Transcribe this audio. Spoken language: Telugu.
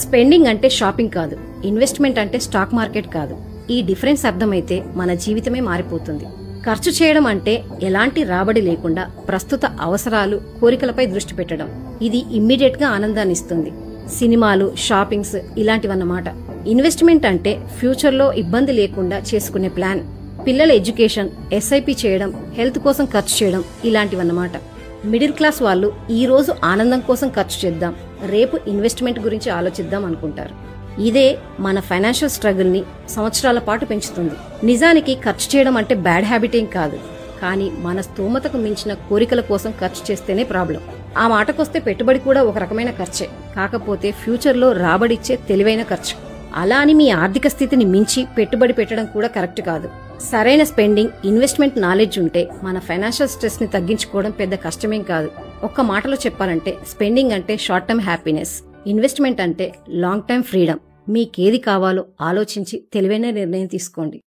స్పెండింగ్ అంటే షాపింగ్ కాదు, ఇన్వెస్ట్మెంట్ అంటే స్టాక్ మార్కెట్ కాదు. ఈ డిఫరెన్స్ అర్థమైతే మన జీవితమే మారిపోతుంది. ఖర్చు చేయడం అంటే ఎలాంటి రాబడి లేకుండా ప్రస్తుత అవసరాలు, కోరికలపై దృష్టి పెట్టడం. ఇది ఇమ్మీడియట్ గా ఆనందాన్ని ఇస్తుంది. సినిమాలు, షాపింగ్స్ ఇలాంటివన్నమాట. ఇన్వెస్ట్మెంట్ అంటే ఫ్యూచర్ లో ఇబ్బంది లేకుండా చేసుకునే ప్లాన్. పిల్లల ఎడ్యుకేషన్, ఎస్ఐపి చేయడం, హెల్త్ కోసం ఖర్చు చేయడం ఇలాంటివన్నమాట. మిడిల్ క్లాస్ వాళ్ళు ఈ రోజు ఆనందం కోసం ఖర్చు చేద్దాం, రేపు ఇన్వెస్ట్మెంట్ గురించి ఆలోచిద్దాం అనుకుంటారు. ఇదే మన ఫైనాన్షియల్ స్ట్రగుల్ ని సంవత్సరాల పాటు పెంచుతుంది. నిజానికి ఖర్చు చేయడం అంటే బ్యాడ్ హ్యాబిట్ ఏం కాదు, కానీ మన స్తోమతకు మించిన కోరికల కోసం ఖర్చు చేస్తేనే ప్రాబ్లం. ఆ మాటకొస్తే పెట్టుబడి కూడా ఒక రకమైన ఖర్చే, కాకపోతే ఫ్యూచర్ లో రాబడిచ్చే తెలివైన ఖర్చు. అలా అని మీ ఆర్థిక స్థితిని మించి పెట్టుబడి పెట్టడం కూడా కరెక్ట్ కాదు. సరైన స్పెండింగ్, ఇన్వెస్ట్మెంట్ నాలెడ్జ్ ఉంటే మన ఫైనాన్షియల్ స్ట్రెస్ ని తగ్గించుకోవడం పెద్ద కష్టమేం కాదు. ఒక్క మాటలో చెప్పాలంటే స్పెండింగ్ అంటే షార్ట్ టర్మ్ హ్యాపీనెస్, ఇన్వెస్ట్మెంట్ అంటే లాంగ్ టర్మ్ ఫ్రీడమ్. మీకేది కావాలో ఆలోచించి తెలివైన నిర్ణయం తీసుకోండి.